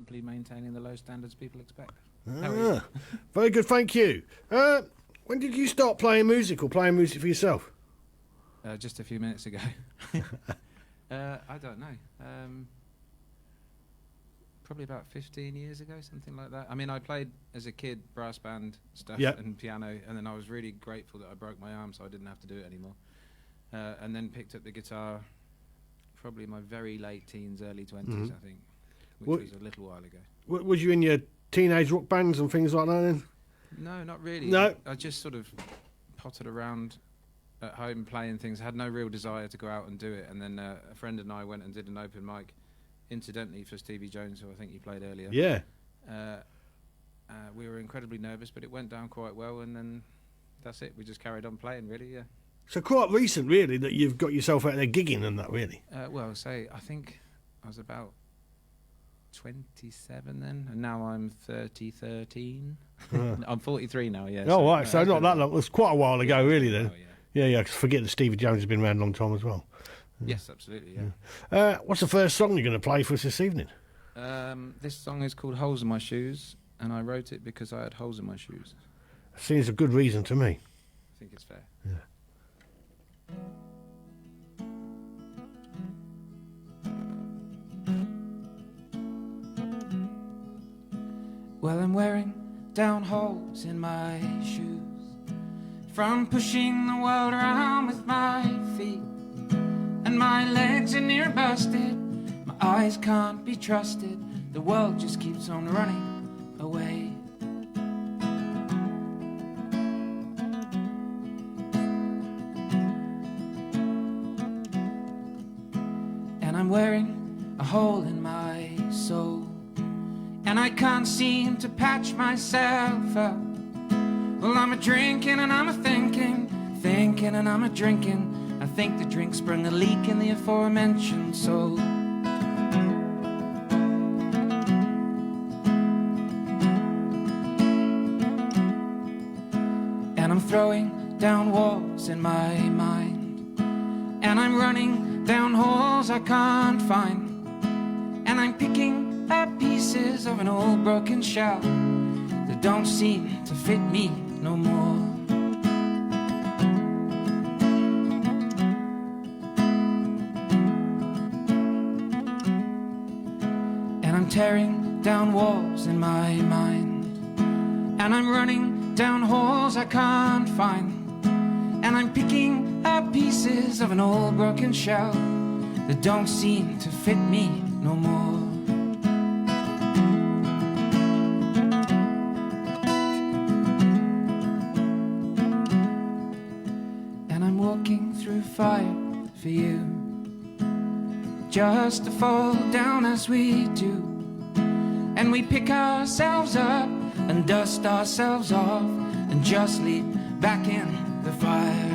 simply maintaining the low standards people expect. How are you? Very good, thank you. When did you start playing music or playing music for yourself? Just a few minutes ago. I don't know. Probably about 15 years ago, something like that. I mean, I played as a kid brass band stuff and piano, and then I was really grateful that I broke my arm so I didn't have to do it anymore. And then picked up the guitar probably in my very late teens, early 20s, I think, which was a little while ago. Was you in your teenage rock bands and things like that then? No, not really. No? I just sort of potted around at home playing things. I had no real desire to go out and do it. And then a friend and I went and did an open mic, incidentally, for Stevie Jones, who I think you played earlier. Yeah. We were incredibly nervous, but it went down quite well, and then that's it. We just carried on playing, really, yeah. So quite recent, really, that you've got yourself out there gigging and that, really. Well, I think I was about 27 then, and now I'm 13. I'm 43 now, yeah. Oh, right, so not that long. It was quite a while ago, really, then. Oh, yeah. Yeah, because forget that Stevie Jones has been around a long time as well. Yes, absolutely, yeah. What's the first song you're going to play for us this evening? This song is called Holes in My Shoes, and I wrote it because I had holes in my shoes. Seems a good reason to me. I think it's fair. Yeah. Well, I'm wearing down holes in my shoes from pushing the world around with my feet, and my legs are near busted, my eyes can't be trusted, the world just keeps on running away. And I'm wearing a hole in my soul, and I can't seem to patch myself up. Well, I'm a drinking and I'm a thinking and I'm a drinking. I think the drink sprung a leak in the aforementioned soul. And I'm throwing down walls in my mind, and I'm running down holes I can't find, and I'm picking up pieces of an old broken shell that don't seem to fit me no more. And I'm tearing down walls in my mind, and I'm running down holes I can't find, and I'm picking up pieces of an old broken shell that don't seem to fit me no more. And I'm walking through fire for you, just to fall down as we do, and we pick ourselves up and dust ourselves off and just leap back in the fire.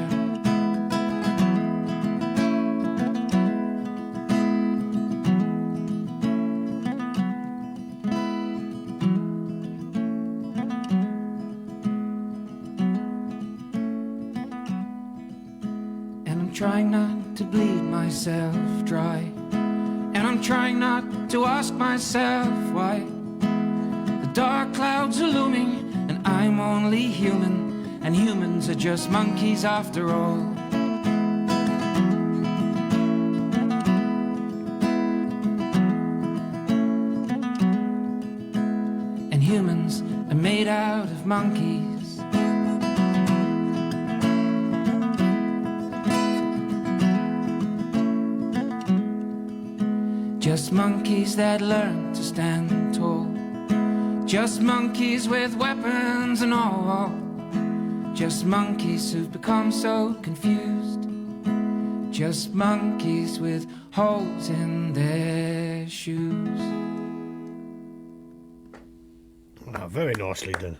And I'm trying not to bleed myself dry, and I'm trying not to ask myself why. The dark clouds are looming, and I'm only human, and humans are just monkeys after all. And humans are made out of monkeys. Just monkeys that learn to stand tall, just monkeys with weapons and all, just monkeys who've become so confused, just monkeys with holes in their shoes. Oh, very nicely done.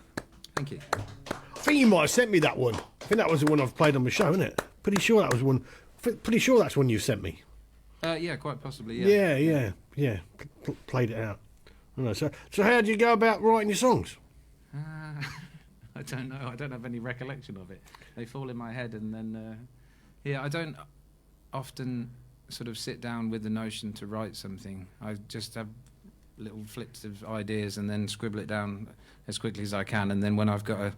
Thank you. I think you might have sent me that one. I think that was the one I've played on the show, isn't it? Pretty sure that was one. Pretty sure that's one you sent me. Yeah, quite possibly, yeah. Yeah. Played it out. I don't know. So how do you go about writing your songs? I don't know. I don't have any recollection of it. They fall in my head, and then I don't often sort of sit down with the notion to write something. I just have little flips of ideas and then scribble it down as quickly as I can, and then when I've got a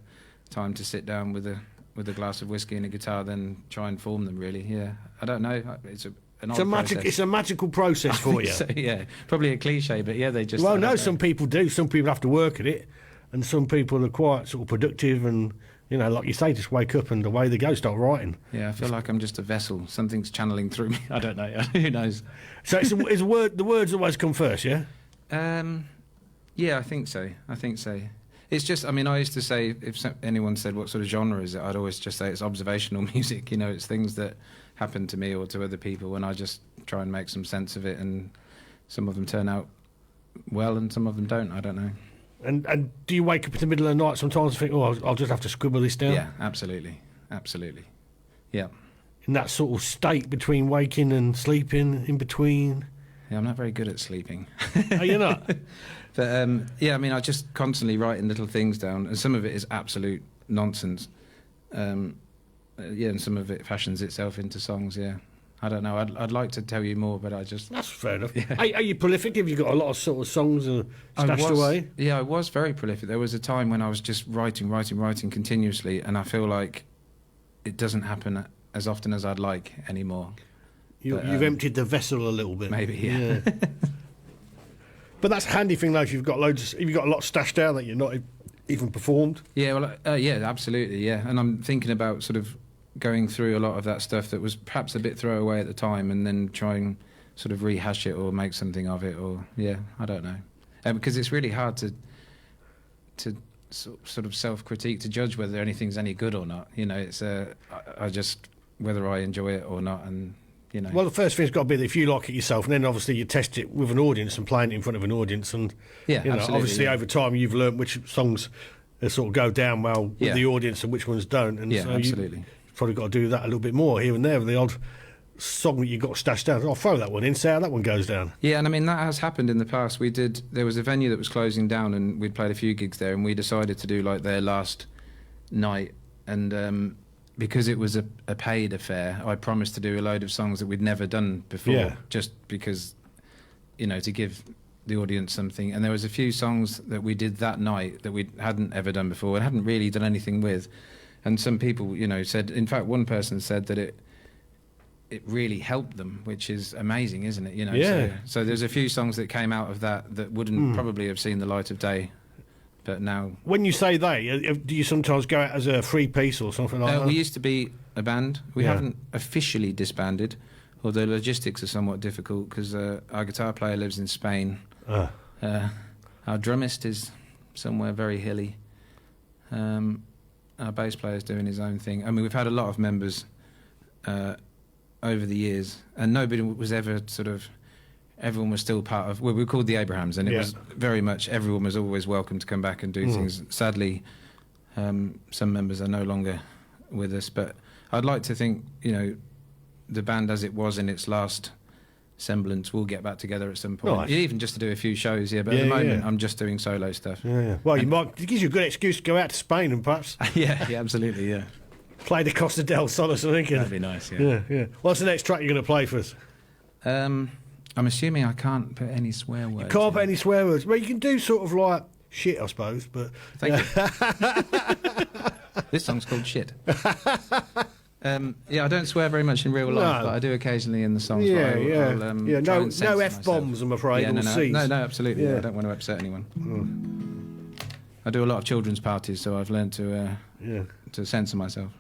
time to sit down with a glass of whiskey and a guitar, then try and form them. Really, yeah. I don't know. It's It's a magical process for you. So, yeah, probably a cliche, but yeah, they just. Well, no, some people do. Some people have to work at it, and some people are quite sort of productive and, you know, like you say, just wake up and away they go, start writing. Yeah, I feel like I'm just a vessel. Something's channeling through me. I don't know. Who knows? So it's the words always come first, yeah? Yeah, I think so. It's just, I mean, I used to say, if anyone said what sort of genre is it, I'd always just say it's observational music. You know, it's things that happen to me or to other people, and I just try and make some sense of it, and some of them turn out well and some of them don't. I don't know. And do you wake up in the middle of the night sometimes and think, oh, I'll just have to scribble this down? Yeah, absolutely. Yeah. In that sort of state between waking and sleeping, in between? Yeah, I'm not very good at sleeping. Are you not? But, yeah, I mean, I just constantly writing little things down, and some of it is absolute nonsense. Yeah, and some of it fashions itself into songs, yeah. I don't know. I'd like to tell you more, but I just... That's fair enough. Yeah. Are you prolific? Have you got a lot of sort of songs stashed away? Yeah, I was very prolific. There was a time when I was just writing continuously, and I feel like it doesn't happen as often as I'd like anymore. You've emptied the vessel a little bit. Maybe, yeah. But that's a handy thing, though, if you've got a lot stashed down that you're not even performed. Yeah, well, yeah, absolutely, yeah. And I'm thinking about sort of going through a lot of that stuff that was perhaps a bit throwaway at the time, and then try and sort of rehash it or make something of it, or yeah, I don't know, because it's really hard to sort of self-critique, to judge whether anything's any good or not. You know, it's I just whether I enjoy it or not, and you know. Well, the first thing's got to be that if you like it yourself, and then obviously you test it with an audience and playing it in front of an audience, and yeah, you know, absolutely, obviously yeah. over time you've learnt which songs sort of go down well with the audience and which ones don't, and yeah, so absolutely. you've probably got to do that a little bit more here and there with the odd song that you've got stashed down. I'll throw that one in, see how that one goes down. Yeah, and I mean, that has happened in the past. There was a venue that was closing down, and we'd played a few gigs there, and we decided to do like their last night, and because it was a paid affair, I promised to do a load of songs that we'd never done before, just because, you know, to give the audience something. And there was a few songs that we did that night that we hadn't ever done before and hadn't really done anything with. And some people, you know, said, in fact, one person said that it really helped them, which is amazing, isn't it? You know, yeah. So there's a few songs that came out of that wouldn't probably have seen the light of day, but now. When you say they, do you sometimes go out as a free piece or something like that? We used to be a band. We haven't officially disbanded, although logistics are somewhat difficult because our guitar player lives in Spain. Our drummist is somewhere very hilly. Our bass player is doing his own thing. I mean, we've had a lot of members over the years, and nobody was ever sort of. Everyone was still part of. We were called the Abrahams, and it was very much everyone was always welcome to come back and do things. Sadly, some members are no longer with us, but I'd like to think, you know, the band as it was in its last semblance will get back together at some point. Nice. Even just to do a few shows, but at the moment I'm just doing solo stuff. Well, it gives you a good excuse to go out to Spain and perhaps yeah, absolutely, yeah. Play the Costa del Sol or something. That'd be nice, yeah. What's the next track you're going to play for us? I'm assuming I can't put any swear words. You can't put any swear words. Well, you can do sort of like shit, I suppose, but... Thank you. This song's called Shit. Yeah, I don't swear very much in real life, but I do occasionally in the songs. No F-bombs, I'm afraid, or Cs. No, absolutely. I don't want to upset anyone. I do a lot of children's parties, so I've learned to censor myself.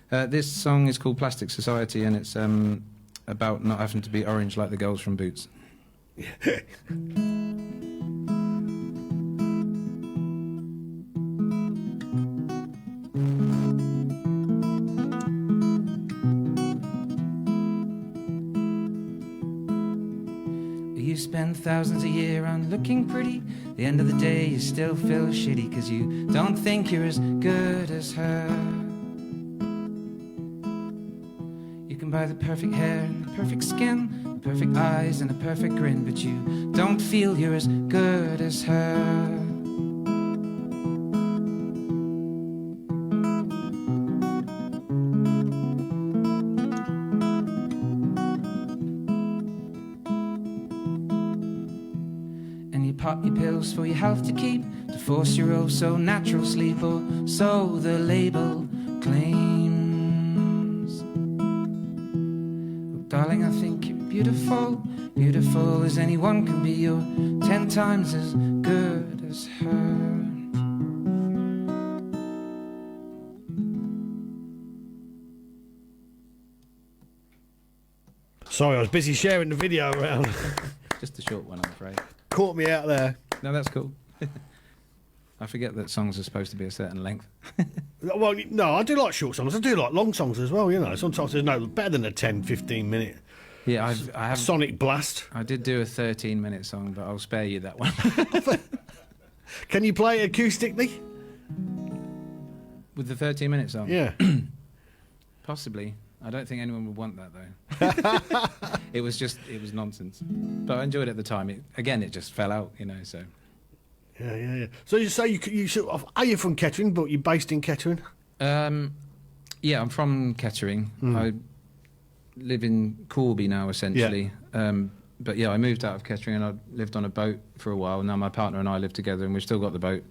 This song is called Plastic Society, and it's about not having to be orange like the girls from Boots. You spend thousands a year on looking pretty. The end of the day you still feel shitty because you don't think you're as good as her. You can buy the perfect hair and the perfect skin, the perfect eyes and a perfect grin, but you don't feel you're as good as her. pills for your health to keep, to force your oh so natural sleep, or so the label claims. Oh, darling, I think you're beautiful, beautiful as anyone can be. You're 10 times as good as her. Sorry, I was busy sharing the video around. Just a short one, I'm afraid. Caught me out there. No, that's cool. I forget that songs are supposed to be a certain length. Well, no, I do like short songs. I do like long songs as well, you know. Sometimes there's no better than a 10, 15 minute Yeah, I have. sonic blast. I did do a 13-minute song, but I'll spare you that one. Can you play it acoustically? With the 13-minute song? Yeah. Possibly. I don't think anyone would want that, though. It was nonsense. But I enjoyed it at the time. It just fell out, you know, so. Yeah. So you say you sort of, are you from Kettering, but you're based in Kettering? Yeah, I'm from Kettering. I live in Corby now, essentially. But yeah, I moved out of Kettering and I lived on a boat for a while. Now my partner and I live together, and we've still got the boat,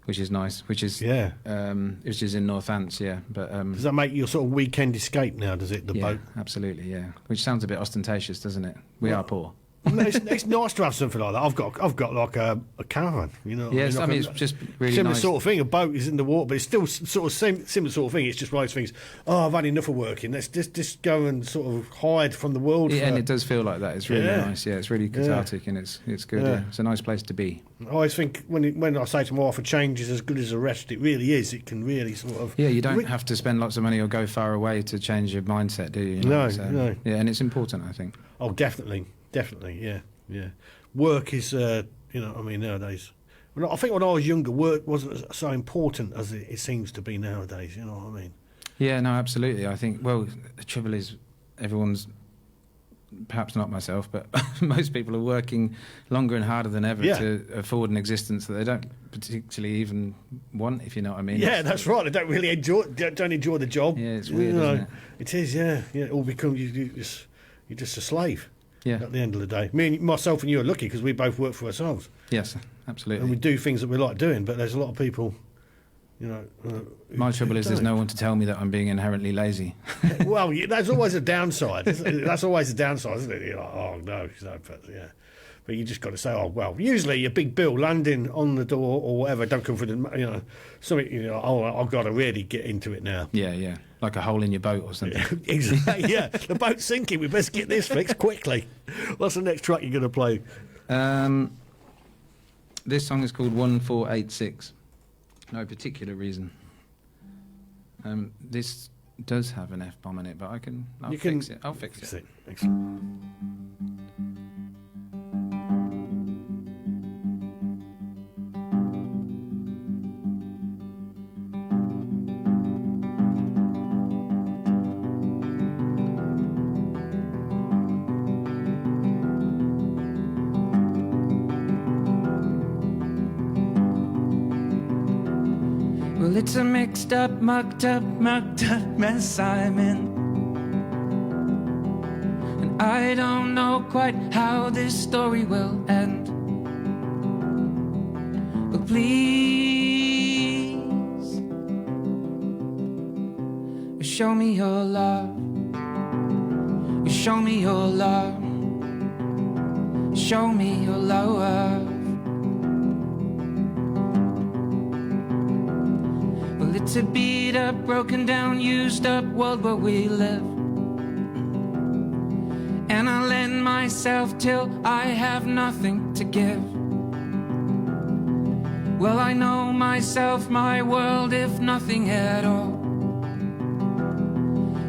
which is nice. Which is in Northants, yeah. But does that make your sort of weekend escape now? Does it? The boat? Absolutely, yeah. Which sounds a bit ostentatious, doesn't it? We are poor. No, it's nice to have something like that. I've got like a caravan, you know. Yes, like it's just really similar nice. sort of thing. A boat is in the water, but it's still sort of similar sort of thing. It's just one of those things. Oh, I've had enough of working. Let's just go and sort of hide from the world. Yeah, and it does feel like that. It's really nice. Yeah, it's really cathartic and it's good. Yeah. It's a nice place to be. I always think when I say to my wife, a change is as good as a rest. It really is. It can really sort of. Yeah, you don't have to spend lots of money or go far away to change your mindset, do you? You know? No. Yeah, and it's important, I think. Oh, definitely, yeah. Work is, nowadays. Well, I think when I was younger, work wasn't so important as it seems to be nowadays. You know what I mean? Yeah, no, absolutely. I think. Well, the trouble is, everyone's. Perhaps not myself, but most people are working longer and harder than ever to afford an existence that they don't particularly even want, if you know what I mean. Yeah, that's right. They don't really enjoy the job. Yeah, it's weird, isn't it? It is, yeah. It all becomes you're just a slave. Yeah. At the end of the day, myself and you are lucky because we both work for ourselves. Yes, absolutely. And we do things that we like doing, but there's a lot of people, you know. My trouble is there's no one to tell me that I'm being inherently lazy. Well, that's always a downside. That's always a downside, isn't it? You're like, oh no, but yeah. But you just got to say, oh well. Usually, a big bill landing on the door or whatever don't come from the, something. Oh, I've got to really get into it now. Yeah, like a hole in your boat or something. Exactly. Yeah, the boat's sinking. We best get this fixed quickly. What's the next track you're going to play? This song is called 1486. No particular reason. This does have an F-bomb in it, but I'll fix it. I'll fix it. Excellent. Well, it's a mixed up, mucked up mess I'm in. And I don't know quite how this story will end. But please, show me your love. Show me your love. Show me your love. It's a beat up, broken down, used up world where we live. And I lend myself till I have nothing to give. Well, I know myself, my world, if nothing at all.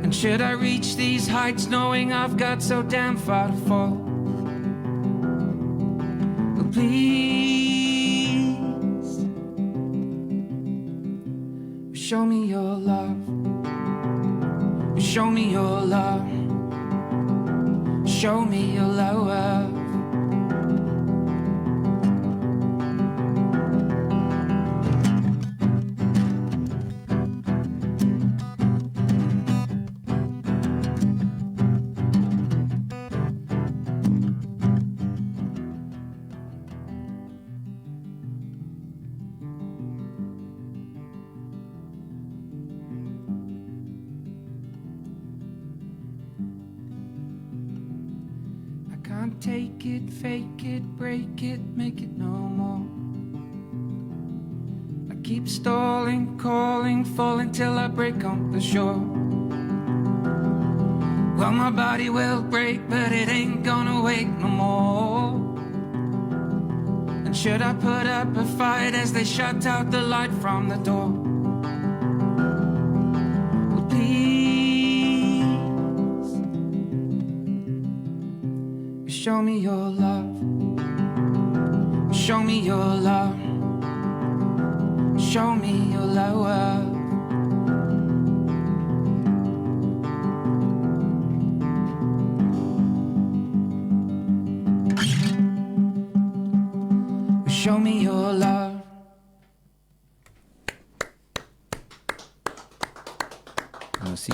And should I reach these heights knowing I've got so damn far to fall? Well, please, show me your love. Show me your love. Show me your love. and take it, fake it, break it, make it no more. I keep stalling, calling, falling till I break on the shore. Well, my body will break, but it ain't gonna wake no more. And should I put up a fight as they shut out the light from the door? Well, please show me your love. Show me your love. Show me your love. Show me your love. Merci.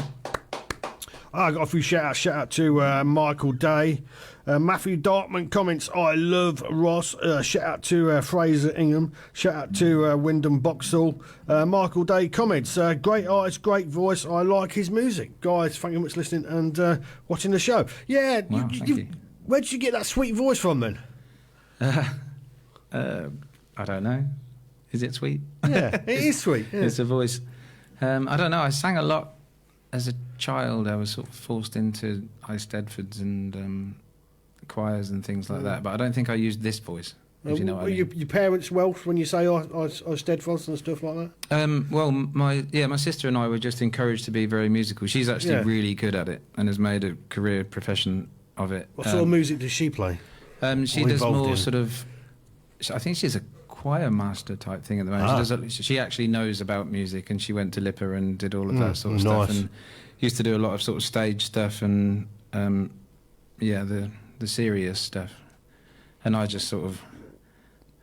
I got a few shout out to Michael Day. Matthew Dartman comments, I love Ross. Shout out to Fraser Ingham. Shout out to Wyndham Boxall. Michael Day comments, great artist, great voice. I like his music. Guys, thank you much for listening and watching the show. Yeah, Wow, thank you. Where did you get that sweet voice from then? I don't know. Is it sweet? Yeah, it is sweet. Yeah. It's a voice. I don't know. I sang a lot as a child. I was sort of forced into Eisteddfods and choirs and things like that. But I don't think I used this voice. If you know what I mean. Your parents Welsh when you say Eisteddfods and stuff like that? Well, my sister and I were just encouraged to be very musical. She's actually really good at it and has made a career profession of it. What sort of music does she play? She does more sort of. I think she's a choir master type thing at the moment. She actually knows about music, and she went to LIPA and did all of that sort of stuff, and used to do a lot of sort of stage stuff and the serious stuff. And I just sort of,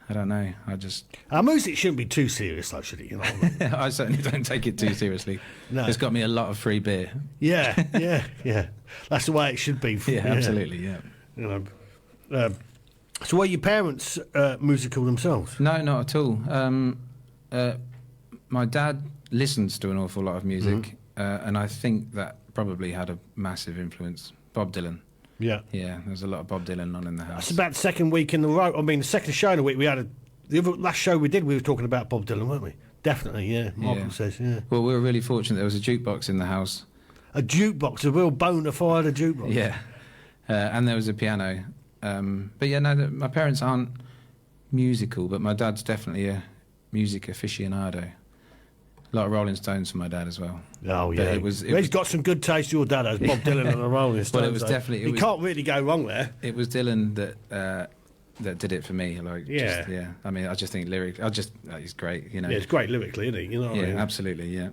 I don't know, Our music shouldn't be too serious, though, should it? You know what I mean? I certainly don't take it too seriously. No. It's got me a lot of free beer. Yeah. That's the way it should be. Yeah, absolutely, yeah. You know, so were your parents musical themselves? No, not at all. My dad listens to an awful lot of music, and I think that probably had a massive influence. Bob Dylan. Yeah. Yeah, there's a lot of Bob Dylan on in the house. That's about the second week in the row. I mean, the second show in the week we had. The last show we did, we were talking about Bob Dylan, weren't we? Definitely, yeah. Michael says, yeah. Well, we were really fortunate. There was a jukebox in the house. A jukebox, a real bona fide jukebox. Yeah. And there was a piano. But yeah, no, my parents aren't musical, but my dad's definitely a music aficionado. A lot of Rolling Stones for my dad as well. Oh, yeah. He's got some good taste, your dad has, Bob Dylan and the Rolling Stones. Well, it was definitely... You can't really go wrong there. It was Dylan that did it for me. Like, yeah. Just, I mean, I just think lyrically... he's great, you know. Yeah, it's great lyrically, isn't he? You know what I mean? Absolutely, yeah.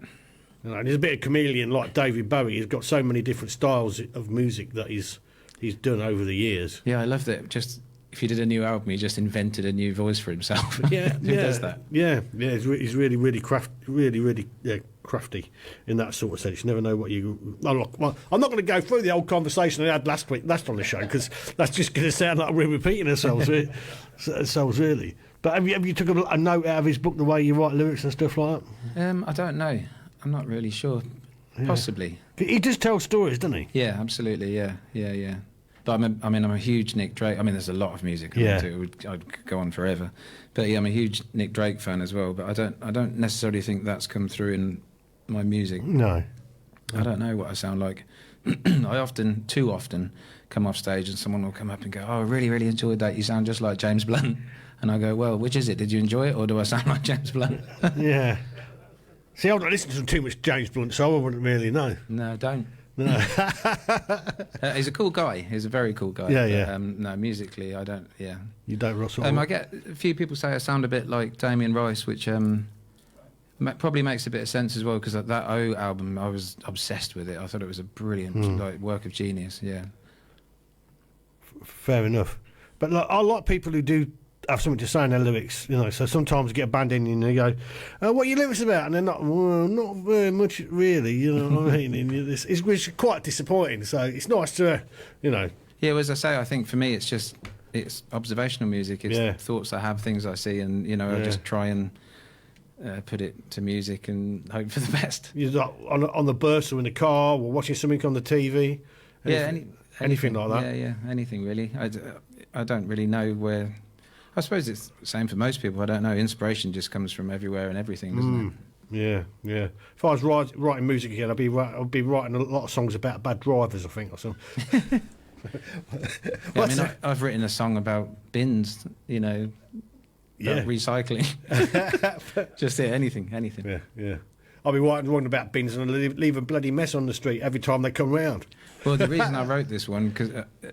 You know, there's a bit of chameleon like David Bowie. He's got so many different styles of music that he's done over the years. Yeah, I love that. Just if he did a new album, he just invented a new voice for himself. Yeah, Who does that? Yeah. He's really crafty in that sort of sense. You never know what you. Well, I'm not going to go through the old conversation I had last on the show because that's just going to sound like we're repeating ourselves. Really. But have you took a note out of his book, the way you write lyrics and stuff like that? I don't know. I'm not really sure. Yeah. Possibly. He does tell stories, doesn't he? Yeah, absolutely. Yeah. But I'm a huge Nick Drake. I mean, there's a lot of music I'm into. I'd go on forever. But yeah, I'm a huge Nick Drake fan as well. But I don't necessarily think that's come through in my music. No. I don't know what I sound like. I too often, come off stage and someone will come up and go, "Oh, I really, really enjoyed that. You sound just like James Blunt." And I go, "Well, which is it? Did you enjoy it, or do I sound like James Blunt?" Yeah. See, I've not listened to too much James Blunt, so I wouldn't really know. No, don't. No. He's a cool guy. He's a very cool guy. Yeah. But, no, musically, I don't. Yeah. You don't, Russell. I get a few people say I sound a bit like Damien Rice, which probably makes a bit of sense as well because that O album, I was obsessed with it. I thought it was a brilliant work of genius. Yeah. Fair enough, but I like people who do have something to say in their lyrics, you know. So sometimes you get a band in and they go, "What are your lyrics about?" And they're not very much really, you know what I mean. It's quite disappointing. So it's nice to, you know. Yeah, well, as I say, I think for me it's observational music. It's thoughts I have, things I see, and I just try and put it to music and hope for the best. You're on the bus or in the car or watching something on the TV. Yeah, anything like that. Yeah, anything really. I don't really know where. I suppose it's the same for most people. I don't know. Inspiration just comes from everywhere and everything, doesn't it? Yeah. If I was writing music again, I'd be writing a lot of songs about bad drivers, I think, or something. Yeah, I mean, I've written a song about bins, about recycling. Just anything. Yeah. I'll be writing one about bins and leave a bloody mess on the street every time they come round. Well, the reason I wrote this one,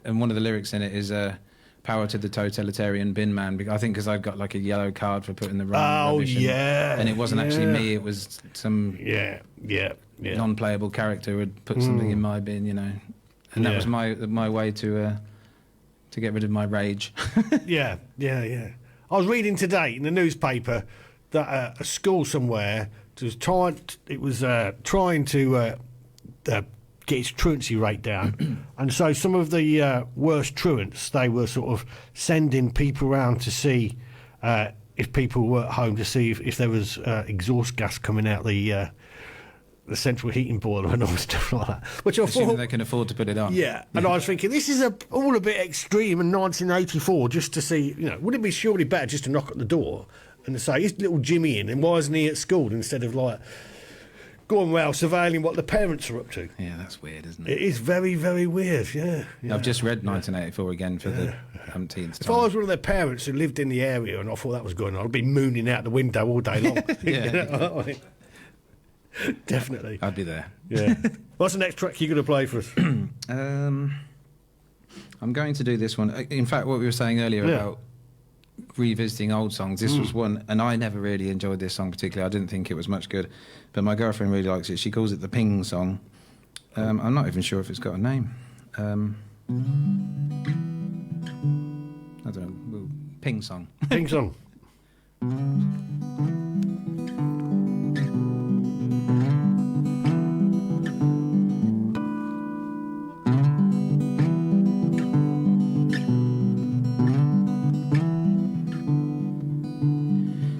and one of the lyrics in it is "Power to the totalitarian bin man." I think because I got like a yellow card for putting the wrong rubbish in, and it wasn't actually me. It was some non-playable character who had put something in my bin, and that was my way to get rid of my rage. Yeah. I was reading today in the newspaper that a school somewhere was trying to get its truancy rate down, and so some of the worst truants, they were sort of sending people around to see if people were at home, to see if there was exhaust gas coming out the central heating boiler and all stuff like that. Which I Assuming thought they can afford to put it on. Yeah, and I was thinking, this is all a bit extreme in 1984, just to see, would it be surely better just to knock at the door and to say, is little Jimmy in, and why isn't he at school, instead of like going round surveilling what the parents are up to? Yeah, that's weird, isn't it? It is very, very weird, yeah. I've just read 1984 again for the umpteenth time. If I was one of their parents who lived in the area and I thought that was going on, I'd be mooning out the window all day long. Yeah. Definitely. I'd be there. Yeah. What's the next track you're going to play for us? I'm going to do this one. In fact, what we were saying earlier about revisiting old songs, this was one, and I never really enjoyed this song particularly. I didn't think it was much good, but my girlfriend really likes it. She calls it the Ping song. I'm not even sure if it's got a name. I don't know. Ping song. Ping song.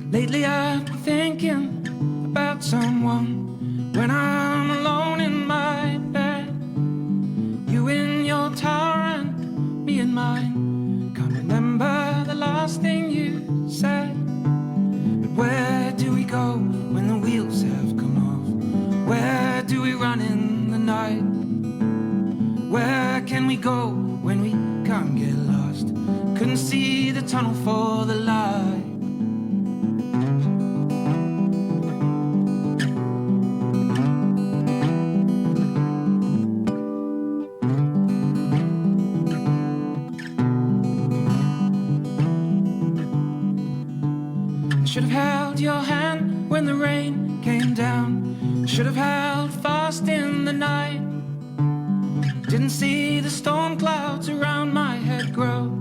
Lately I've been thinking about someone when I'm alone in my bed. You in your tower and me in mine. Can't remember the last thing you said. But where do we go when the wheels have come off? Where do we run in the night? Where can we go when we can't get lost? Couldn't see the tunnel for the light. Should have held your hand when the rain came down. Should have held fast in the night. Didn't see the storm clouds around my head grow.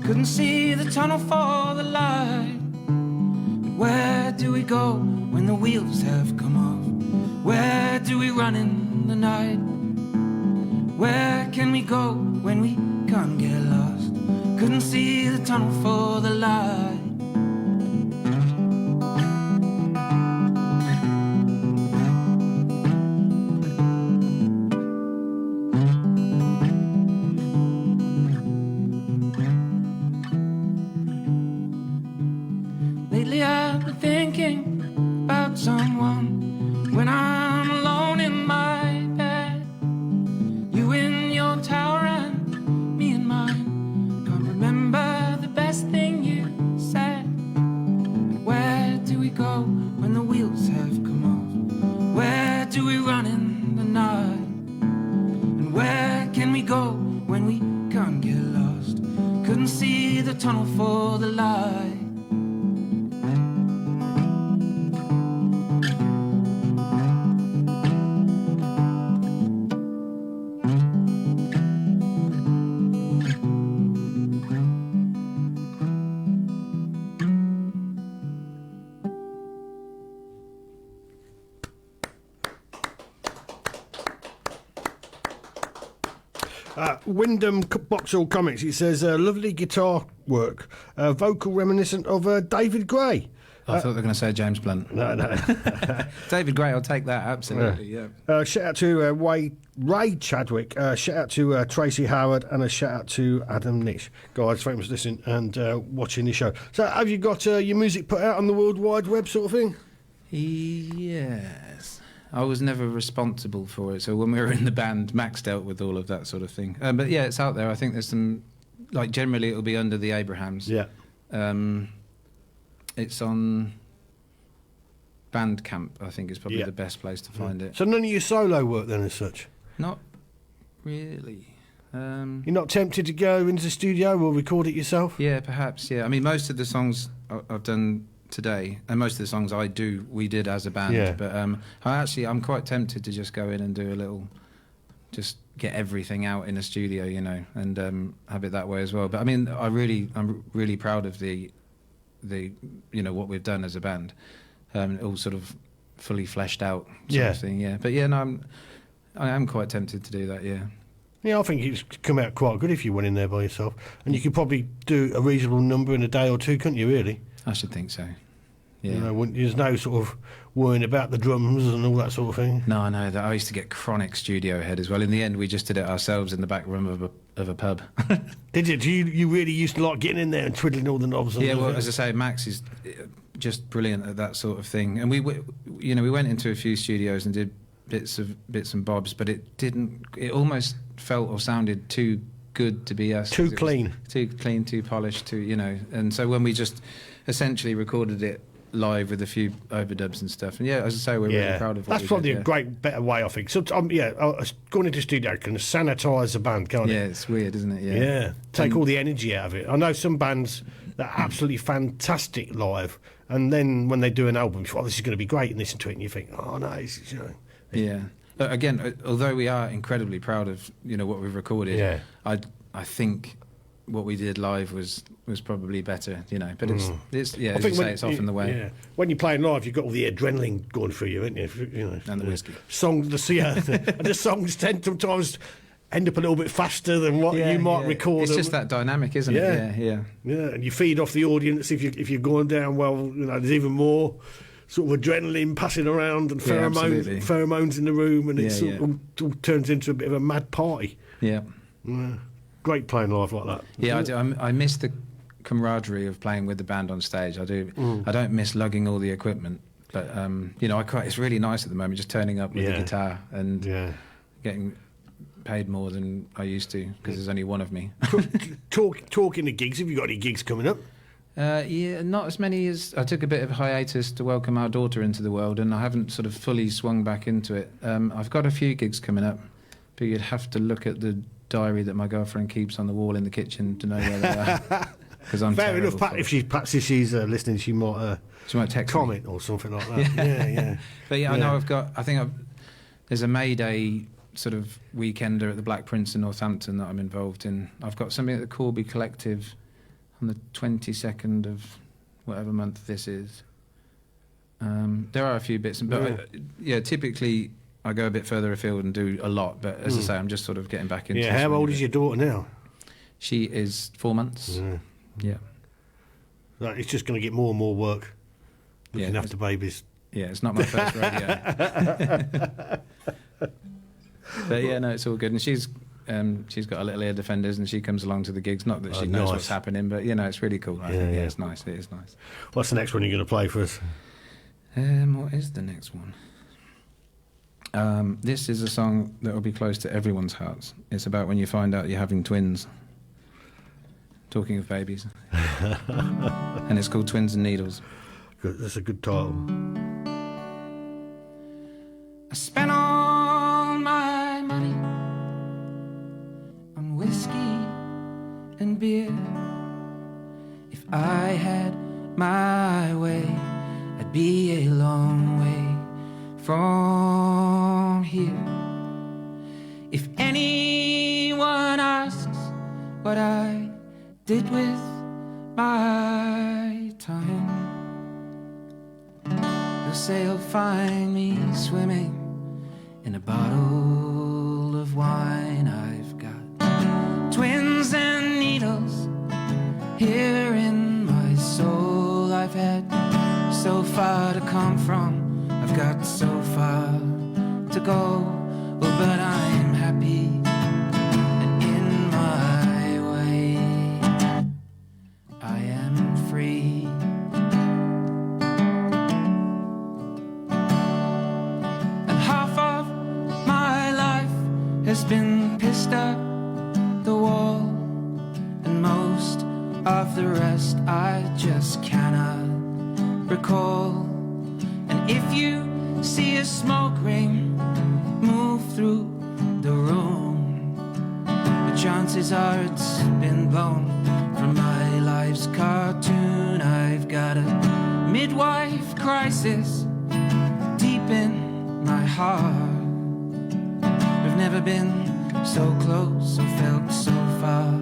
Couldn't see the tunnel for the light. But where do we go when the wheels have come off? Where do we run in the night? Where can we go when we can't get lost? Couldn't see the tunnel for the light. Lately I've been thinking about someone when I'm alone in my bed. You in your tower and me in mine. Can't remember the best thing you said. But where do we go when the wheels have come off? Where do we run in the night? And where can we go when we can't get lost? Couldn't see the tunnel for the light. Wyndham Boxall Comics, it says lovely guitar work, vocal reminiscent of David Gray. I thought they were going to say James Blunt. No. David Gray, I'll take that, absolutely, yeah. Shout out to Ray Chadwick. Shout out to Tracy Howard, and a shout out to Adam Nish. Guys, thanks for listening and watching the show. So, have you got your music put out on the World Wide Web sort of thing? Yes. I was never responsible for it, so when we were in the band, Max dealt with all of that sort of thing. But yeah, it's out there. I think there's some, like, generally it'll be under the Abrahams. Yeah. It's on Bandcamp, I think is probably the best place to find it. So none of your solo work then as such? Not really. You're not tempted to go into the studio or record it yourself? Yeah, perhaps, yeah. I mean, most of the songs I've done today, and most of the songs we did as a band. But I'm quite tempted to just go in and do a little, just get everything out in a studio, you know, and have it that way as well. But I mean, I'm really proud of the you know, what we've done as a band. All sort of fully fleshed out sort of thing, yeah. But yeah, no, I am quite tempted to do that, yeah. Yeah, I think it's come out quite good if you went in there by yourself. And you could probably do a reasonable number in a day or two, couldn't you, really? I should think so, yeah. You know, there's no sort of worrying about the drums and all that sort of thing. No, I know that. I used to get chronic studio head as well. In the end, we just did it ourselves in the back room of a pub. Did you? You really used to like getting in there and twiddling all the knobs? Yeah, well, as I say, Max is just brilliant at that sort of thing. And we went into a few studios and did bits and bobs, but it almost felt or sounded too good to be us. Too clean, too polished, you know. And so when we just essentially recorded it live with a few overdubs and stuff, and yeah, as I say, we're really proud of what that's probably a better way, I think. So going into studio can sanitise the band, can't it? Yeah, it's weird, isn't it? Yeah, take all the energy out of it. I know some bands that are absolutely fantastic live, and then when they do an album, you think, oh, this is going to be great, and listen to it, and you think, oh no, you know. Yeah. Again, although we are incredibly proud of, you know, what we've recorded, I think what we did live was probably better, you know. But it's as you say, it's often the way. Yeah. When you're playing live, you've got all the adrenaline going through you, haven't you? You know, and the whiskey. The songs tend to sometimes end up a little bit faster than what you might record. It's just that dynamic, isn't it? Yeah. And you feed off the audience if you're going down well. You know, there's even more sort of adrenaline passing around and pheromones in the room, and it all turns into a bit of a mad party. Yeah. Great playing live like that. Yeah, I do. I miss the camaraderie of playing with the band on stage. I do. I don't miss lugging all the equipment, but you know, it's really nice at the moment just turning up with the guitar and getting paid more than I used to because there's only one of me. Talking to gigs, have you got any gigs coming up? Not as many as I took a bit of hiatus to welcome our daughter into the world, and I haven't sort of fully swung back into it. I've got a few gigs coming up, but you'd have to look at the diary that my girlfriend keeps on the wall in the kitchen to know where they are. Because I'm fair enough. Pat, if she's listening, she might text comment or something like that. Yeah. But I know there's a May Day sort of weekender at the Black Prince in Northampton that I'm involved in. I've got something at the Corby Collective on the 22nd of whatever month this is. There are a few bits, but typically I go a bit further afield and do a lot. But as I say, I'm just sort of getting back into. Yeah, how old is your daughter now? She is 4 months. Yeah. It's just going to get more and more work looking after babies. Yeah, it's not my first rodeo. But yeah, no, it's all good. And she's got a little ear defenders, and she comes along to the gigs. Not that she knows what's happening, but you know, it's really cool. I think. It's nice. It is nice. What's the next one you're going to play for us? What is the next one? This is a song that will be close to everyone's hearts. It's about when you find out you're having twins. Talking of babies. And it's called Twins and Needles. Good. That's a good title. I spent all my money on whiskey and beer. If I had my way, I'd be a long way from here. If anyone asks what I did with my time, you'll say you'll find me swimming in a bottle of wine. I've got twins and needles here in my soul. I've had so far to come from, I've got so far to go. Oh, but I'm happy, and in my way, I am free. And half of my life has been pissed up the wall, and most of the rest I just cannot recall. And if you see a smoke ring move through the room, the chances are it's been blown from my life's cartoon. I've got a midwife crisis deep in my heart. We've never been so close or felt so far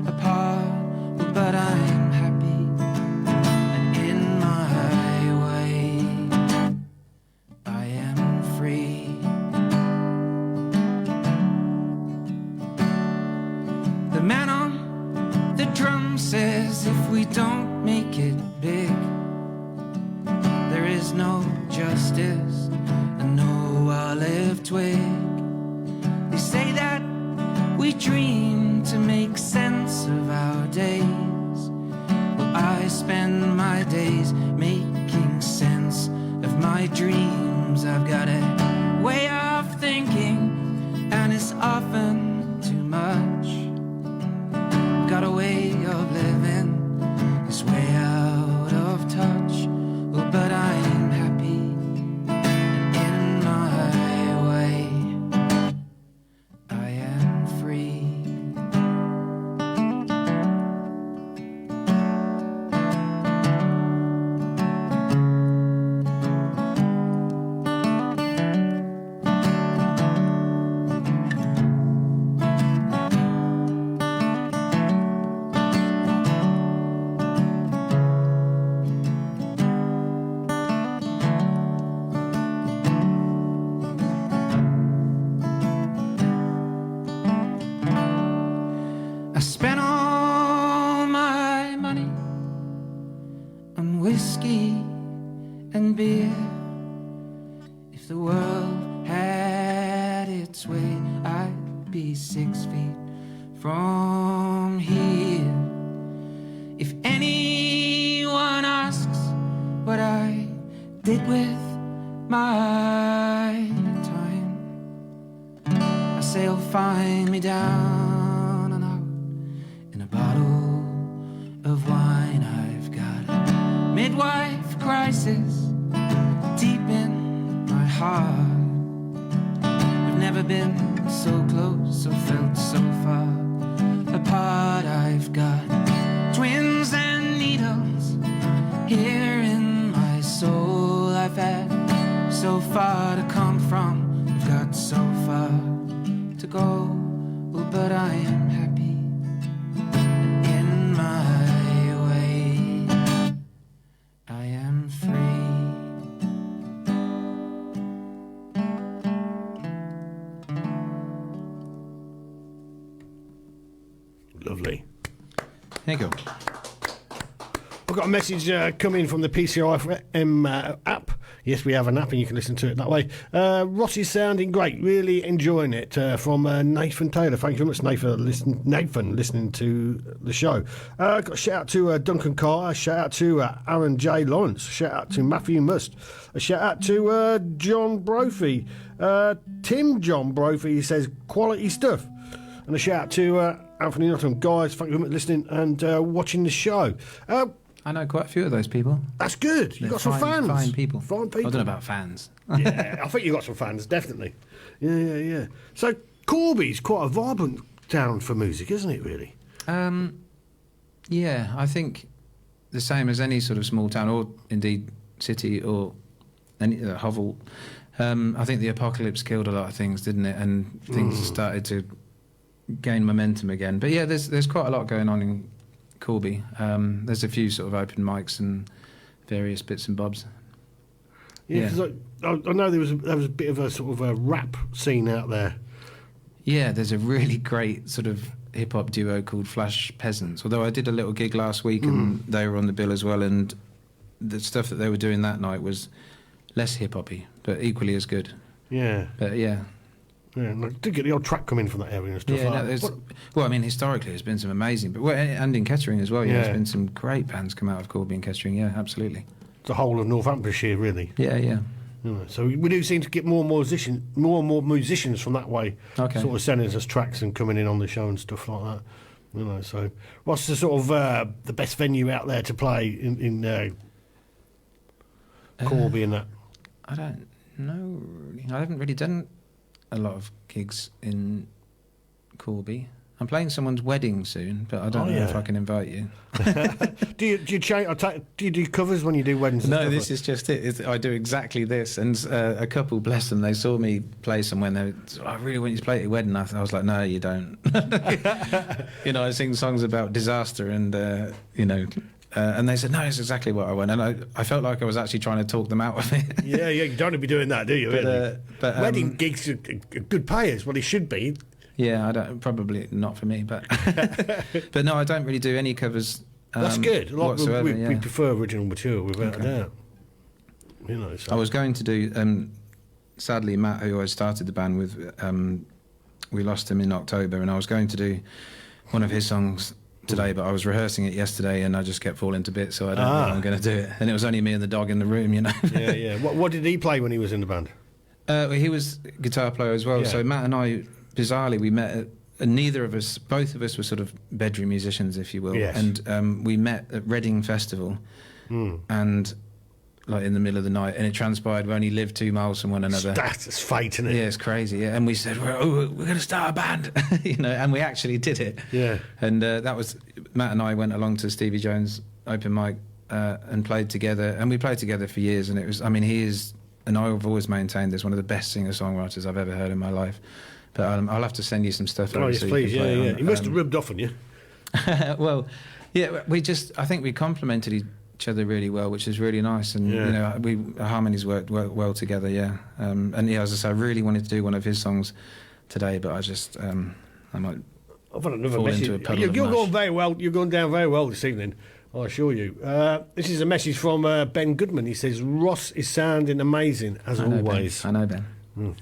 apart. But I'm happy, and in my way, I am free. The man on the drum says if we don't make it big, there is no justice and no olive twig. They say that we dream to make sense of our days. Well, I spend my days making sense of my dreams. I've got a way of thinking, and it's often too much. Got a way of living, it's way out of touch. Well, but I'm happy, and in my way, I am free. I spent all my money on whiskey and beer. If the world had its way, I'd be 6 feet from here. If anyone asks what I did with my time, I say you'll find me down and out in a bottle of wine. I've got a midwife crisis deep in my heart. We've never been so close or felt so far apart. I've got twins and needles here in my soul. I've had so far to come from, I've got so far to go. Well, but I am happy, and in my way, I am free. Lovely. Thank you. I've got a message coming from the PCRFM app. Yes, we have an app and you can listen to it that way. Ross is sounding great. Really enjoying it. From Nathan Taylor. Thank you very much, Nathan, listening to the show. Got a shout out to Duncan Carter. Shout out to Aaron J. Lawrence. Shout out to Matthew Must. A shout out to John Brophy. Tim John Brophy says quality stuff. And a shout out to Anthony Nottingham. Guys, thank you very much for listening and watching the show. I know quite a few of those people. That's good. You've They're got some fans. Fine people. Fine people. I don't know about fans. Yeah, I think you've got some fans, definitely. Yeah. So Corby's quite a vibrant town for music, isn't it, really? Yeah, I think the same as any sort of small town, or indeed city, or any hovel. I think the apocalypse killed a lot of things, didn't it? And things started to gain momentum again. But yeah, there's quite a lot going on in Corby. There's a few sort of open mics and various bits and bobs. Yeah, because I know there was a bit of a sort of a rap scene out there. Yeah, there's a really great sort of hip-hop duo called Flash Peasants, although I did a little gig last week and they were on the bill as well, and the stuff that they were doing that night was less hip hoppy, but equally as good. Yeah. But yeah. Yeah, and I did get the old track coming from that area and stuff Yeah, like no, that. well, I mean, historically, there's been some amazing, but and in Kettering as well. Yeah, Yeah. there's been some great bands come out of Corby and Kettering. Yeah, absolutely. The whole of Northamptonshire, really. Yeah, yeah. You know, so we do seem to get more and more musicians from that way. Okay. Sort of sending us tracks and coming in on the show and stuff like that. You know, so what's the sort of the best venue out there to play in Corby and that? I don't know. I haven't really done a lot of gigs in Corby. I'm playing someone's wedding soon, but I don't know if I can invite you. Do you change? Do you do covers when you do weddings? And No, stuff this is just it. I do exactly this. And a couple, bless them, they saw me play somewhere and they were, I really want you to play at your wedding. I was like, no, you don't. You know, I sing songs about disaster and, you know, and they said, no, it's exactly what I want. And I felt like I was actually trying to talk them out of it. Yeah, you don't want to be doing that, do you? Really? But, Wedding gigs are good payers. Well, they should be. Yeah, I don't. Probably not for me, but but no, I don't really do any covers. That's good. Whatsoever, we prefer original material without a doubt. You know, so. I was going to do. Sadly, Matt, who I started the band with, we lost him in October, and I was going to do one of his songs today, but I was rehearsing it yesterday, and I just kept falling to bits, so I don't know if I'm going to do it. And it was only me and the dog in the room, you know. Yeah, yeah. What did he play when he was in the band? He was a guitar player as well. Yeah. So Matt and I, bizarrely, we met. And neither of us, both of us, were sort of bedroom musicians, if you will. Yes. And we met at Reading Festival, and like in the middle of the night, and it transpired we only lived 2 miles from one another. That's fate, isn't it? Yeah, it's crazy. Yeah. And we said, we're going to start a band, you know, and we actually did it. Yeah. And that was Matt and I went along to Stevie Jones' open mic and played together, and we played together for years. And it was, I mean, he is, and I've always maintained this, one of the best singer-songwriters I've ever heard in my life. But I'll have to send you some stuff. Oh, yes, so please. Yeah, yeah. on. He must have rubbed off on you. Well, yeah, I think we complemented each other really well, which is really nice. And, Yeah. you know, our harmonies worked well together, yeah. And, yeah, as I say, I really wanted to do one of his songs today, but I just, I might I've had another fall message. into a puddle You're of going mush. very well. You're going down very well this evening, I assure you. This is a message from Ben Goodman. He says, Ross is sounding amazing, as I know always. Ben. I know Ben.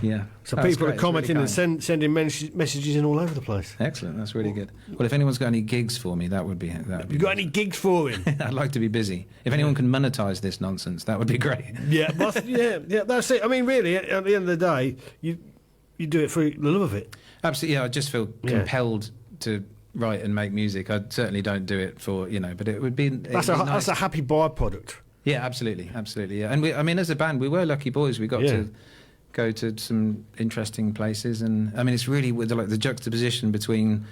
Yeah. So That's people great. are commenting It's really and sending messages in all over the place. kind. Excellent. That's really good. Well, if anyone's got any gigs for me, that would be You got any gigs for him? I'd like to be busy. If anyone can monetize this nonsense, that would be great. Yeah, well, yeah, that's it. I mean, really, at the end of the day, you do it for the love of it. Absolutely. Yeah, I just feel Yeah. compelled to write and make music. I certainly don't do it for, you know, but it would be. That's it'd be that's nice. a happy byproduct. Yeah, absolutely, absolutely. Yeah, and we, I mean, as a band, we were lucky boys. We got Yeah. to go to some interesting places, and I mean, it's really with the juxtaposition between,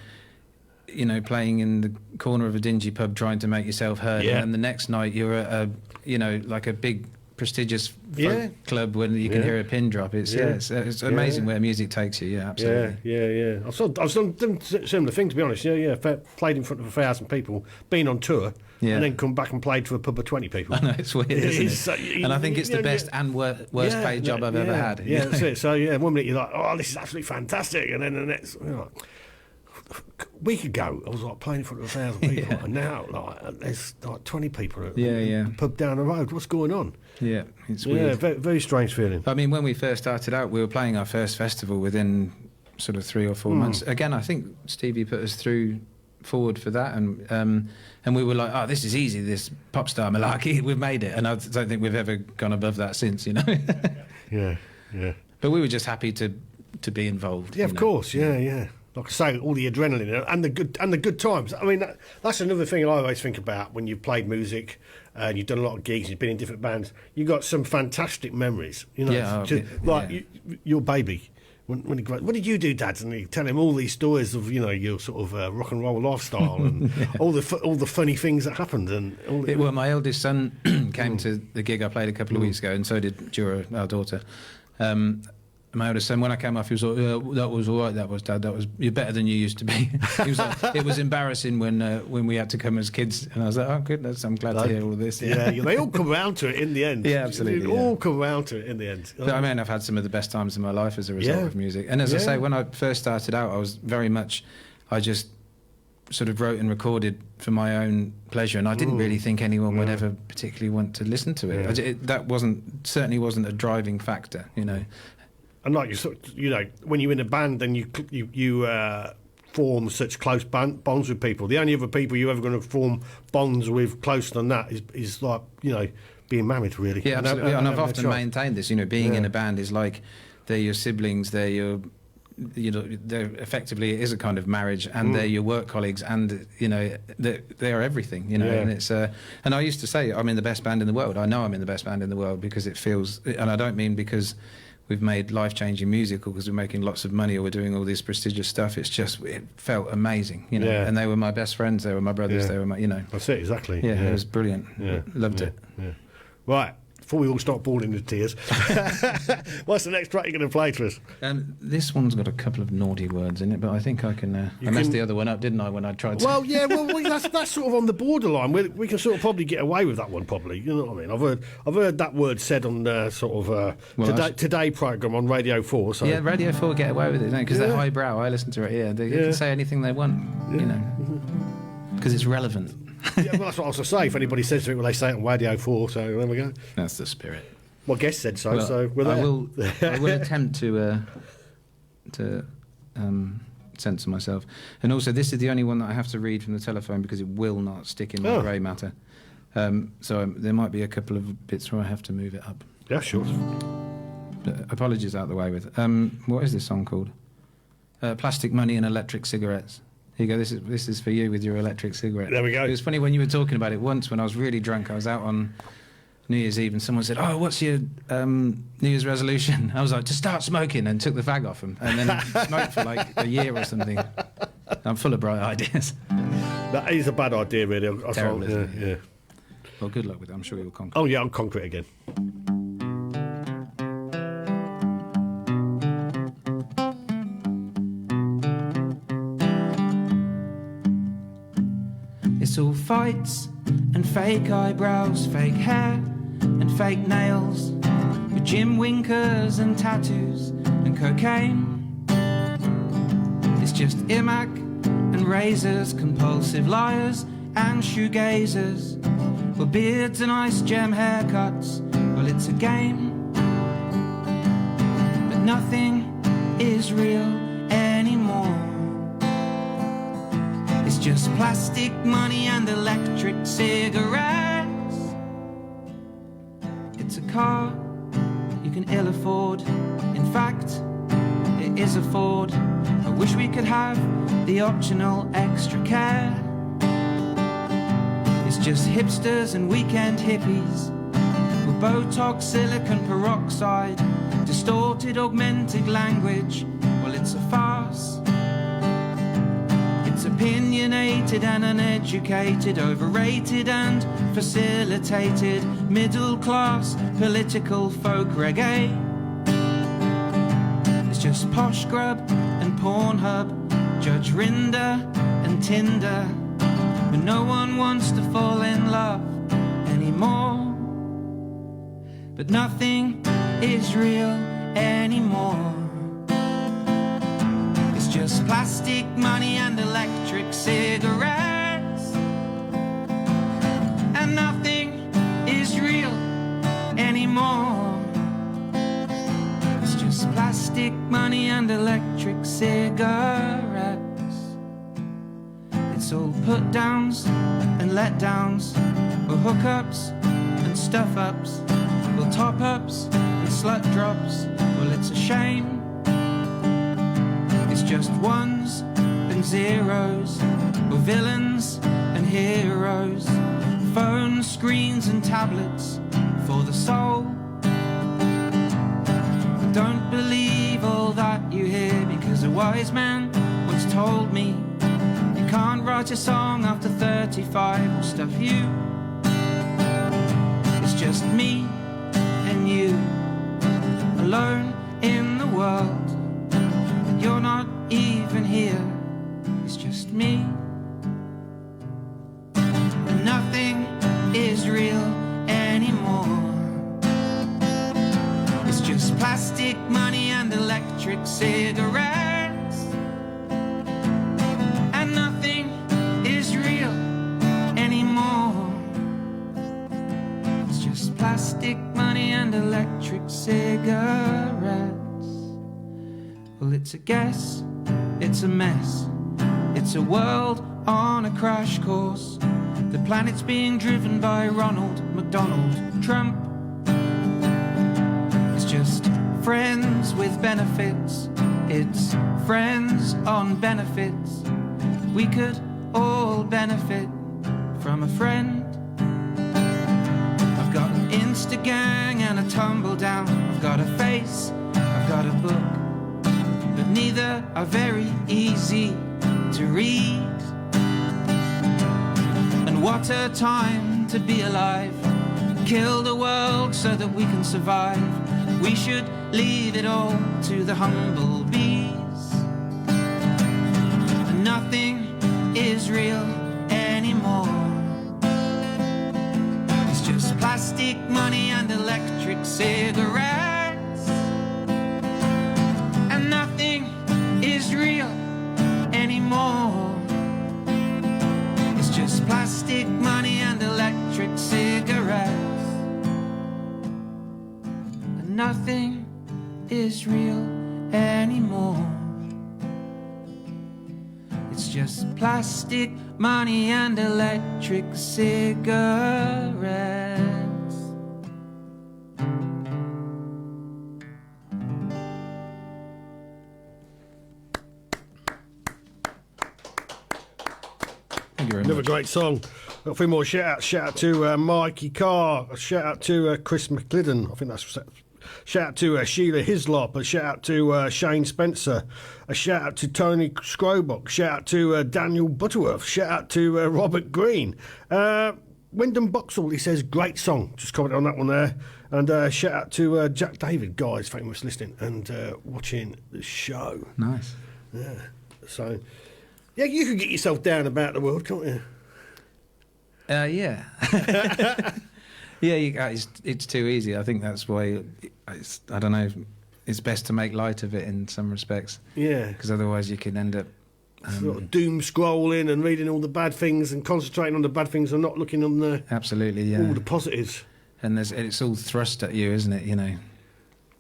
you know, playing in the corner of a dingy pub trying to make yourself heard, Yeah. and then the next night you're at a, you know, like a big prestigious folk Yeah. club when you can Yeah. hear a pin drop. It's Yeah. it's amazing where music takes you. Yeah, absolutely. Yeah. I've done similar things, to be honest. Yeah. Played in front of 1,000 people, been on tour, Yeah. and then come back and played to a pub of 20 people. I know, it's weird, isn't It's, it? And I think it's the best and worst paid job I've ever had. Yeah, that's it. So, yeah, one minute you're like, oh, this is absolutely fantastic. And then the next, you know, a week ago, I was like playing in front of 1,000 people. Yeah. And now, like, there's like 20 people at Yeah. the pub down the road. What's going on? Yeah, it's Yeah, weird. very, very strange feeling. I mean, when we first started out, we were playing our first festival within sort of 3 or 4 months. Again, I think Stevie put us forward for that, and we were like, oh, this is easy, this pop star malarkey, we've made it. And I don't think we've ever gone above that since, you know. Yeah. But we were just happy to be involved. Yeah, you of know. course. Yeah. Like I say, all the adrenaline and the good times. I mean, that's another thing I always think about when you've played music and you've done a lot of gigs, you've been in different bands. You got some fantastic memories. You know, Yeah, like your baby. When he, what did you do, Dad? And you tell him all these stories of, you know, your sort of rock and roll lifestyle and all the funny things that happened. And all Well, my eldest son came to the gig I played a couple of weeks ago, and so did Jura, our daughter. My eldest son, when I came off, he was like, yeah, that was all right, that was, Dad, that was, you're better than you used to be. He was like, it was embarrassing when we had to come as kids. And I was like, oh, goodness, I'm glad to hear all this. Yeah, they all come around to it in the end. Yeah, absolutely, They all come around to it in the end. But I mean, I've had some of the best times in my life as a result Yeah. of music. And as I Yeah. say, when I first started out, I was very much, I just sort of wrote and recorded for my own pleasure, and I didn't really think anyone would ever particularly want to listen to it. That certainly wasn't a driving factor, you know. And like you know, when you're in a band and you form such close bonds with people, the only other people you're ever going to form bonds with closer than that is like, you know, being married, really. Yeah, absolutely. And I've often maintained this. You know, being in a band is like they're your siblings, they're your, you know, they're effectively, it is a kind of marriage, and they're your work colleagues, and you know, they are everything. You know, and it's and I used to say I'm in the best band in the world. I know I'm in the best band in the world because it feels, and I don't mean because we've made life-changing music or because we're making lots of money or we're doing all this prestigious stuff. It's just, it felt amazing, you know. And they were my best friends, they were my brothers, they were my, you know. That's it, exactly. Yeah, it was brilliant. Loved it. Yeah. Right, before we all start bawling into tears, what's the next track you're going to play to us? This one's got a couple of naughty words in it, but I think I can. I messed the other one up, didn't I, when I tried to? Well, yeah, that's sort of on the borderline. We can sort of probably get away with that one, probably. You know what I mean? I've heard that word said on sort of Today programme on Radio 4. So. Yeah, Radio 4 get away with it, because they're highbrow. I listen to it. Yeah, they can say anything they want, you know, because it's relevant. Yeah, well, that's what I was going to say. If anybody says to it, well, they say it on Radio 4, so there we go. That's the spirit. Well, guest said so, well, so we're there. I will attempt to censor myself. And also, this is the only one that I have to read from the telephone because it will not stick in my grey matter. So there might be a couple of bits where I have to move it up. Yeah, sure. But apologies out the way with. What is this song called? Plastic Money and Electric Cigarettes. Here you go, this is for you with your electric cigarette. There we go. It was funny when you were talking about it once when I was really drunk. I was out on New Year's Eve and someone said, "Oh, what's your New Year's resolution?" I was like, "To start smoking," and took the fag off him and then smoked for like a year or something. I'm full of bright ideas. That is a bad idea, really. Terrible, isn't it? Yeah. Well, good luck with it. I'm sure you'll conquer. Oh, yeah, I'll conquer it again. It's all fights and fake eyebrows, fake hair and fake nails, with Jim Winkers and tattoos and cocaine. It's just Imac and razors, compulsive liars and shoegazers, with beards and ice gem haircuts. Well, it's a game, but nothing is real anymore. It's just plastic money and electric cigarettes. It's a car you can ill afford. In fact, it is a Ford. I wish we could have the optional extra care. It's just hipsters and weekend hippies with Botox, silicon peroxide, distorted augmented language. Well, it's a farce. It's opinionated and uneducated, overrated and facilitated, middle class political folk reggae. It's just Posh Grub and Pornhub, Judge Rinder and Tinder, but no one wants to fall in love anymore. But nothing is real anymore. Just plastic money and electric cigarettes, and nothing is real anymore. It's just plastic money and electric cigarettes. It's all put downs and let downs, or hookups and stuff ups, or top ups and slut drops. Well, it's a shame. It's just ones and zeros, or villains and heroes, phone screens and tablets for the soul. But don't believe all that you hear, because a wise man once told me you can't write a song after 35 or stuff you. It's just me and you, alone in the world. You're not even here, it's just me. And nothing is real anymore. It's just plastic money and electric cigarettes, and nothing plastic money and electric cigarettes. Well, it's a guess, it's a mess, it's a world on a crash course. The planet's being driven by Ronald McDonald Trump. It's just friends with benefits, it's friends on benefits. We could all benefit from a friend. I've got an Insta gang and a tumble down. I've got a face, I've got a book, but neither are very easy to read. And what a time to be alive. Kill the world so that we can survive. We should leave it all to the humble bees. And nothing is real anymore. It's just plastic money and electric cigarettes. And nothing is real anymore. It's just plastic money and electric cigarettes. And nothing is real anymore. It's just plastic money and electric cigarettes. Thank you very Another much. great song. Got a few more shout outs. Shout out to Mikey Carr. A shout out to Chris McLidden. I think that's. Shout out to Sheila Hislop. A shout out to Shane Spencer. A shout out to Tony Scrobock. Shout out to Daniel Butterworth. Shout out to Robert Green. Wyndham Boxall, he says, great song. Just comment on that one there. And shout out to Jack David. Guys, thank you for listening and watching the show. Nice. Yeah. So, yeah, you can get yourself down about the world, can't you? Yeah. Yeah, it's too easy. I think that's why, I don't know, it's best to make light of it in some respects. Yeah. Because otherwise you could end up... Sort of doom scrolling and reading all the bad things and concentrating on the bad things and not looking on the Absolutely, yeah. all the positives. And it's all thrust at you, isn't it? You know.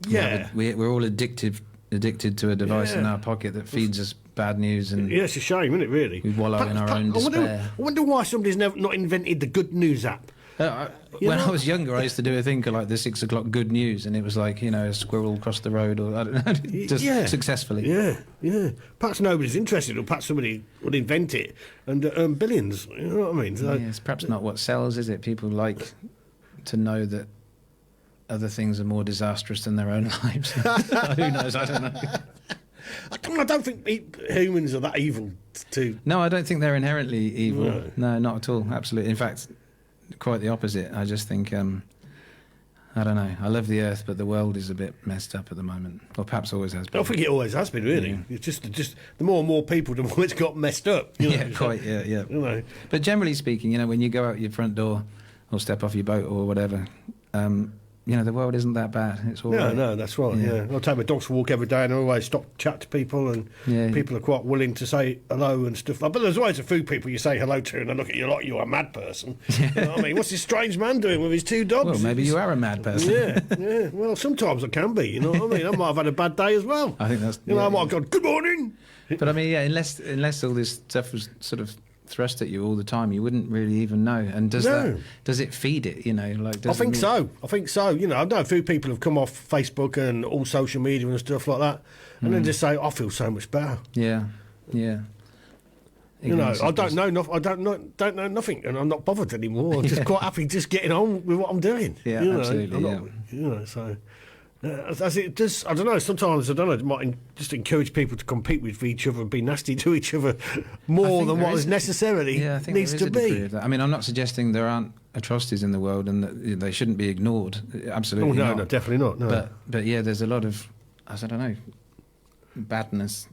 Yeah. We're all addicted to a device in our pocket that feeds us bad news, and Yeah, it's a shame, isn't it, really? we wallow in our own despair. I wonder why somebody's never not invented the good news app. When I was younger, I used to do a thing like the 6 o'clock good news, and it was like, a squirrel across the road, or I don't know, just successfully. Yeah. Perhaps nobody's interested, or perhaps somebody would invent it and earn billions. You know what I mean? So, Yeah, it's perhaps not what sells, is it? People like to know that other things are more disastrous than their own lives. Who knows? I don't know. I don't think humans are that evil to. No, I don't think they're inherently evil. No. No, not at all. Absolutely. In fact, quite the opposite. I just think, I don't know. I love the earth, but the world is a bit messed up at the moment. Or perhaps always has been. I think it always has been, really. Yeah. It's just the more and more people, the more it's got messed up. You know? Yeah, quite, yeah. You know. But generally speaking, when you go out your front door or step off your boat or whatever, the world isn't that bad. It's all right. No, that's right. Yeah. I take my dogs for a walk every day, and I always stop, chat to people, and people are quite willing to say hello and stuff. But there's always a few people you say hello to, and they look at you like you're a mad person. You know what I mean? What's this strange man doing with his 2 dogs? Well, maybe you are a mad person. Yeah. Well, sometimes I can be. You know what I mean? I might have had a bad day as well. I think that's. I might have gone, good morning. But I mean, unless all this stuff was sort of thrust at you all the time, you wouldn't really even know. And does it feed it? I think so. I know a few people have come off Facebook and all social media and stuff like that, and then just say, I feel so much better. Yeah. I don't know nothing, and I'm not bothered anymore. I'm just quite happy just getting on with what I'm doing. Yeah, absolutely. So as it does, I don't know. Sometimes it might just encourage people to compete with each other and be nasty to each other more than what is necessarily needs to be. I mean, I'm not suggesting there aren't atrocities in the world and that they shouldn't be ignored. Absolutely not. No, definitely not. No. But yeah, there's a lot of, I don't know, badness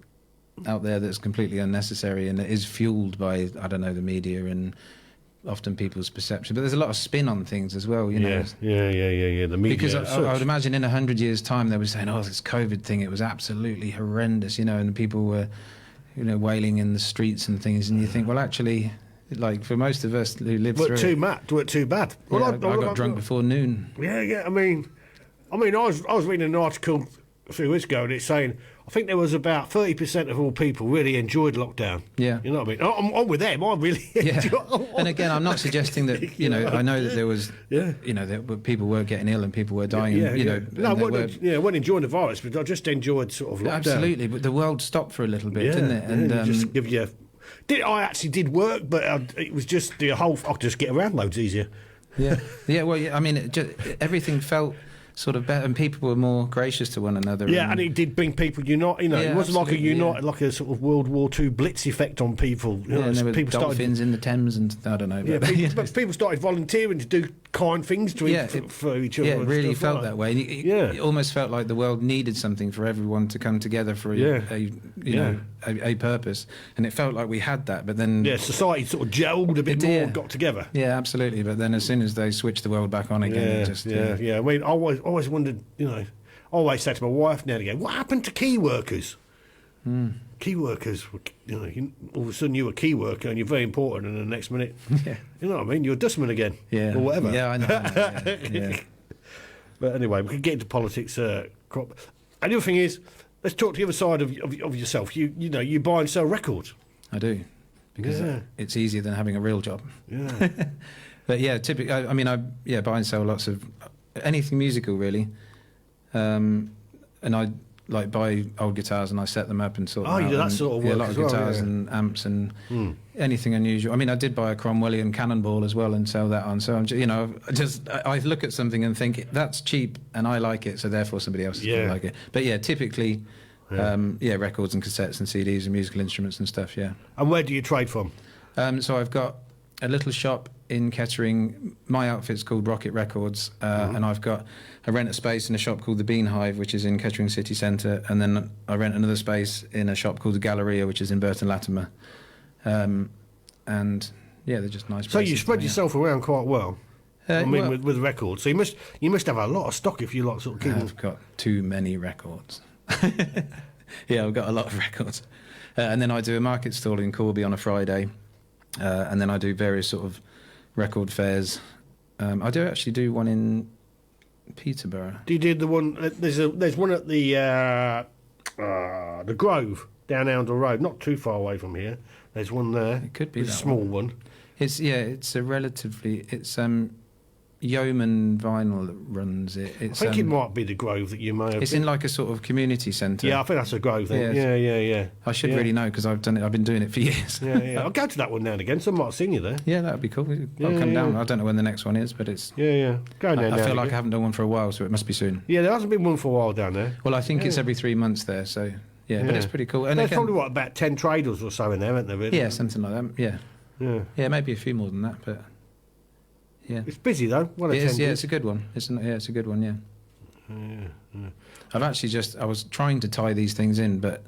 out there that's completely unnecessary, and it is fueled by, I don't know, the media and often people's perception. But there's a lot of spin on things as well, Yeah. The media. Because I would imagine in 100 years' time they were saying, this COVID thing, it was absolutely horrendous, and people were, wailing in the streets and things. And you think, well, actually, Like for most of us who lived through Weren't too bad. yeah, I got drunk before noon. Yeah. I mean, I was reading an article a few weeks ago, and it's saying I think there was about 30% of all people really enjoyed lockdown. Yeah. You know what I mean? I'm with them. I really Yeah. enjoy. And again, I'm not suggesting that, you know, I know that there was, Yeah. you know, that people were getting ill and people were dying, Yeah, and, you know. No, I and there wasn't enjoying the virus, but I just enjoyed sort of lockdown. absolutely, but the world stopped for a little bit, didn't it? And it just give you. I actually did work, but it was just the whole. I could just get around loads easier. yeah, yeah. Well, yeah, I mean, everything felt sort of better, and people were more gracious to one another. Yeah, and it did bring people unite. You know, Yeah, it wasn't like a absolutely, unite, like a sort of World War II blitz effect on people. You know, and there were people dolphins in the Thames, and I don't know. Yeah, But, but people started volunteering to do kind things to for each other. yeah, it and really stuff felt like that way. And it almost felt like the world needed something for everyone to come together for a purpose, and it felt like we had that. But then, Yeah, society sort of gelled a bit It more, did. and got together. yeah, absolutely. But then, as soon as they switched the world back on again, it just Yeah. I mean, I always wondered, you know, I always say to my wife now and again, what happened to key workers? Key workers, you know, all of a sudden you're a key worker and you're very important, and the next minute, Yeah. you know what I mean, you're a dustman again, Yeah, or whatever. Yeah, I know. Yeah. But anyway, we can get into politics. Crop. And the other thing is, let's talk to the other side of yourself. You know, you buy and sell records. I do, because Yeah. it's easier than having a real job. Yeah. But yeah, typically, I buy and sell lots of anything musical, really. And I like buy old guitars and I set them up and sort them out. You do that and, sort of yeah, a work lot as of well, guitars yeah. and amps and anything unusual. I mean, I did buy a Cromwellian Cannonball as well and sell that on. So I'm I look at something and think that's cheap and I like it, so therefore somebody else is going to like it. But yeah, typically, records and cassettes and CDs and musical instruments and stuff. Yeah. And where do you trade from? So I've got a little shop in Kettering. My outfit's called Rocket Records, and I rent a space in a shop called the Bean Hive, which is in Kettering City Centre, and then I rent another space in a shop called the Galleria, which is in Burton Latimer. And yeah, they're just nice places. So you spread to hang out. yourself around quite well. I mean, well- with records. So you must have a lot of stock if you like sort of keep. I've got too many records. Yeah, I've got a lot of records. And then I do a market stall in Corby on a Friday, and then I do various sort of record fairs. I do actually do one in Peterborough. Do you do the one? There's one at the Grove down Oundle Road, not too far away from here. There's one there. It could be It's a that small one. one. It's Yeoman Vinyl that runs it. I think it might be the Grove that you may have. It's in like a sort of community centre. Yeah, I think that's a Grove. Then. Yeah, Yeah. I should yeah. really know because I've done it. I've been doing it for years. Yeah. I'll go to that one now and again. So I might have seen you there. Yeah, that would be cool. I'll Yeah, come down. yeah. I don't know when the next one is, but it's. Yeah. Go down I there. feel like I haven't done one for a while, so it must be soon. Yeah, there hasn't been one for a while down there. Well, I think it's Yeah. every 3 months there, so yeah, but Yeah. it's pretty cool. And There's again, probably about 10 traders or so in there, aren't there? Really? yeah, something like that. Yeah, Yeah. yeah, maybe a few more than that, but yeah, It's busy though. Well it is, attended. yeah, it's a good one. It's a good one. Yeah. I've actually I was trying to tie these things in, but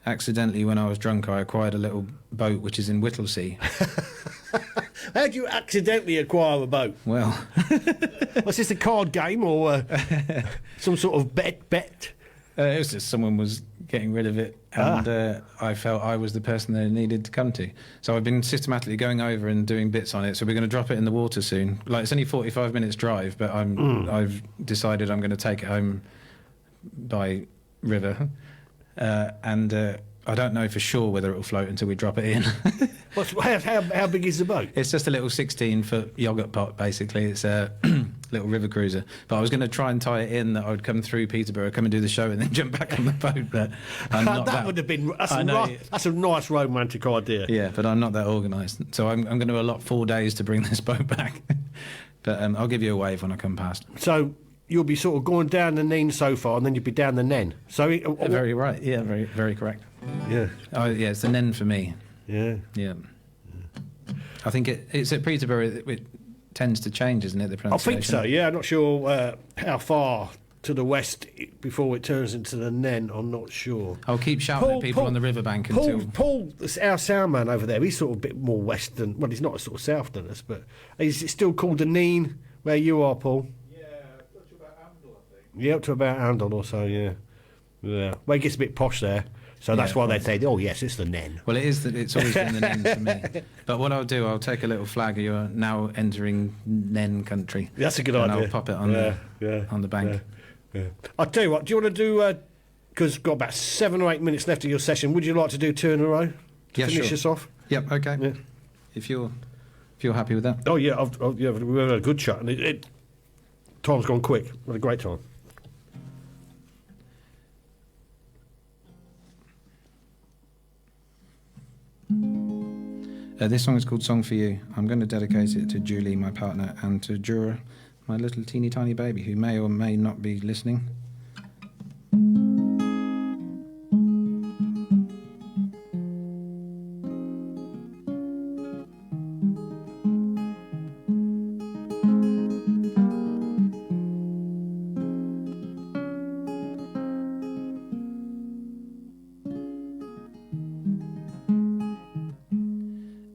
accidentally, when I was drunk, I acquired a little boat which is in Whittlesea. How do you accidentally acquire a boat? Well, Was this a card game or some sort of bet? it was just someone was getting rid of it, and I felt I was the person they needed to come to. So I've been systematically going over and doing bits on it. So we're going to drop it in the water soon. Like it's only 45 minutes drive, but I've decided I'm going to take it home by river, and I don't know for sure whether it will float until we drop it in. How big is the boat? It's just a little 16-foot yoghurt pot, basically. It's a little river cruiser. But I was going to try and tie it in that I would come through Peterborough, come and do the show, and then jump back on the boat. But I'm not that would have been. That's I know. a nice romantic idea. Yeah, but I'm not that organised. So I'm going to allot 4 days to bring this boat back. But I'll give you a wave when I come past. So you'll be sort of going down the Nene so far, and then you'll be down the Nen. So Very right. Yeah, very, very correct. yeah, Oh, yeah, it's the Nen for me. yeah. Yeah. I think it's at Peterborough that it tends to change, isn't it, the I pronunciation? think so. Yeah, I'm not sure how far to the west before it turns into the Nen. I'm not sure. I'll keep shouting at people on the riverbank until... Paul, our sound man over there, he's sort of a bit more western. Well, he's not sort of south than us, but is it still called the Nene where you are, Paul? Yeah, up to about Andal, I think. Yeah, up to about Andal or so, yeah. Yeah. Well, it gets a bit posh there. So that's Yeah, why they fine. say, oh yes, it's the Nen. Well, it's always been the Nen for me. But what I'll do, I'll take a little flag. You're now entering Nen country. That's a good and idea. I'll pop it on the bank. Yeah. I'll tell you what, do you want to do, because we've got about 7 or 8 minutes left of your session, would you like to do 2 in a row to Yeah, finish sure. us off? Yep. Okay. Yeah. If you're happy with that. Oh yeah, yeah, we had a good chat, and time's gone quick. We had a great time. This song is called Song for You. I'm going to dedicate it to Julie, my partner, and to Jura, my little teeny tiny baby, who may or may not be listening.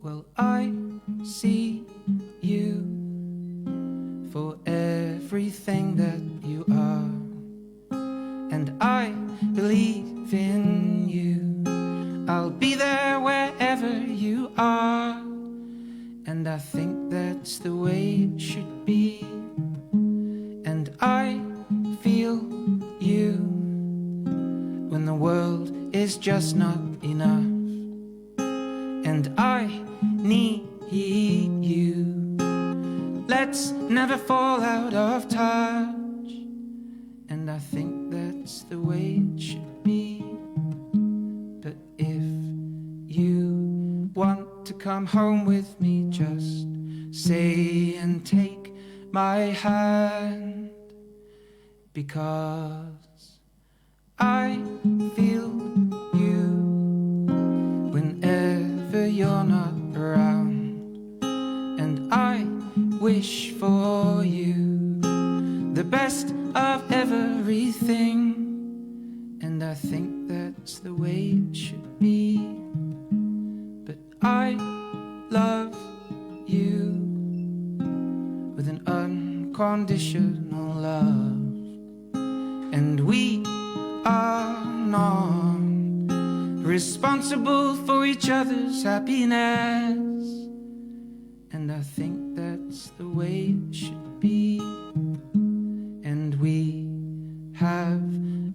Well, I see you for everything that you are, and I believe in you. I'll be there wherever you are, and I think that's the way it should be. And I feel you when the world is just not enough. And I need you. Let's never fall out of touch. And I think that's the way it should be. But if you want to come home with me, just say and take my hand. Because I feel you whenever you're not around, and I wish for you the best of everything, and I think that's the way it should be. But I love you with an unconditional love, and we are not responsible for each other's happiness, and I think that's the way it should be. And we have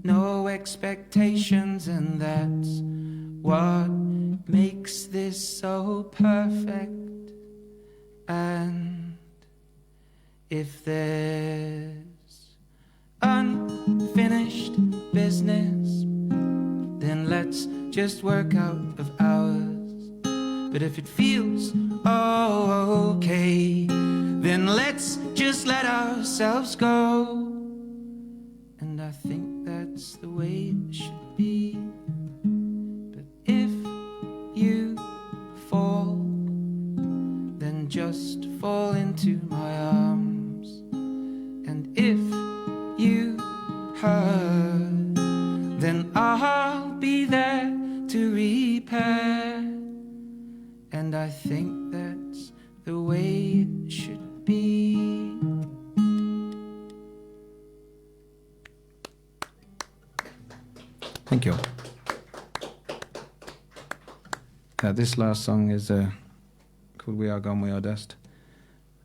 no expectations, and that's what makes this so perfect. And if there's unfinished business, then let's just work out of hours. But if it feels okay, then let's just let ourselves go. And I think that's the way it should be. But if you fall, then just fall into my arms. And if you hurt, then I'll be there to repair. And I think that's the way it should be. Thank you. This last song is called We Are Gone, We Are Dust.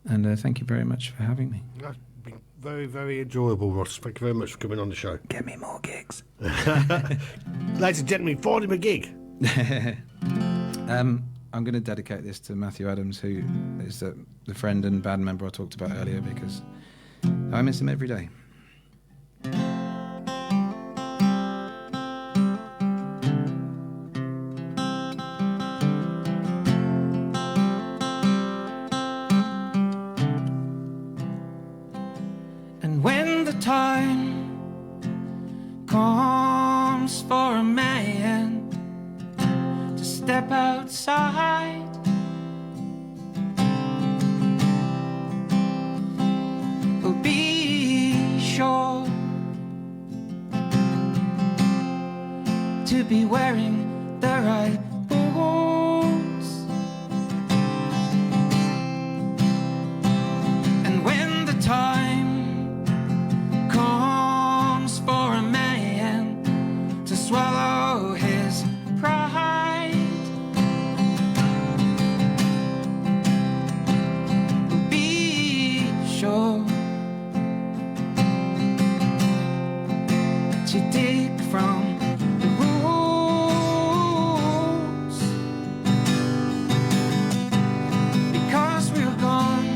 And thank you very much for having me. That's been very, very enjoyable, Ross. Thank you very much for coming on the show. Get me more gigs. Ladies and gentlemen, find him a gig. I'm going to dedicate this to Matthew Adams, who is the friend and band member I talked about earlier, because I miss him every day. And when the time comes for a man to step outside, we'll be sure to be wearing the right boots. And when the time comes for a man to swallow his you dig from the roots, because we're gone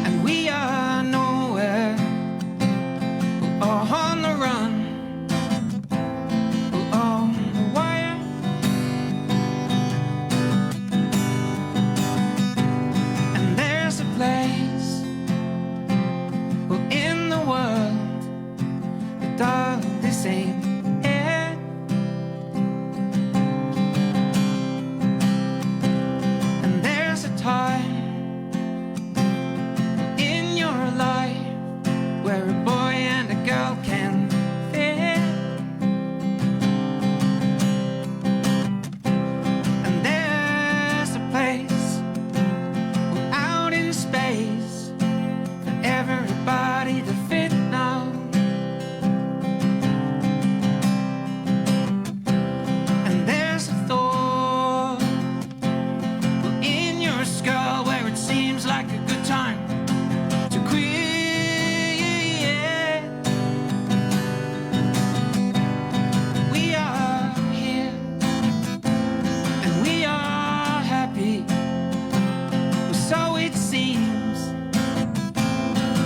and we are nowhere. We're all on the run, we're on the wire. And there's a place in the world, but darling, this ain't it. And there's a time in your life where a boy and a girl can fit. And there's a place out in space for everybody to fit now. And there's a thought in your skull where it seems like a good time to quit. We are here and we are happy, or so it seems,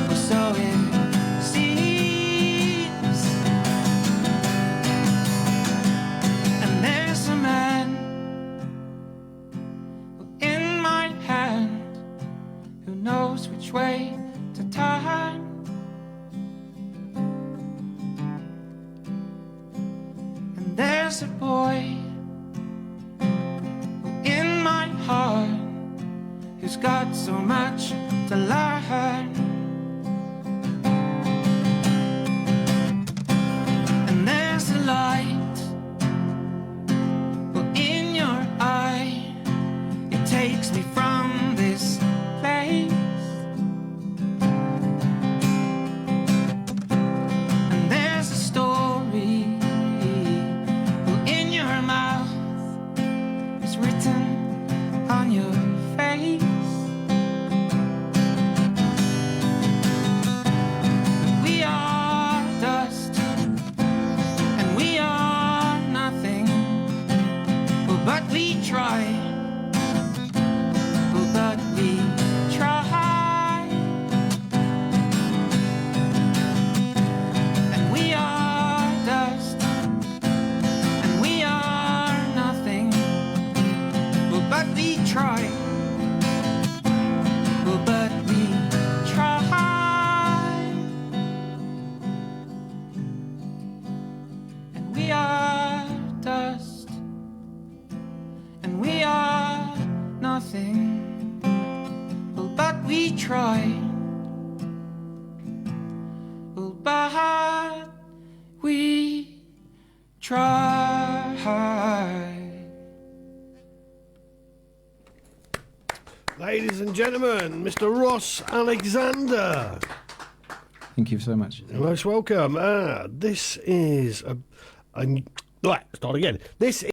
or so it seems. And there's a man in my hand who knows which way to turn. And there's a boy in my heart who's got so much to learn. And there's a light in your eye, it takes me from this place. And there's a story in your mouth, it's written on your face. We are dust and we are nothing, but we try. But we try. And we are dust and we are nothing, but we try. But we try. And we are dust and we are nothing, but we try. But we try. Ladies and gentlemen, Mr. Ross Alexander. Thank you so much. You're most welcome. This is right, start again. This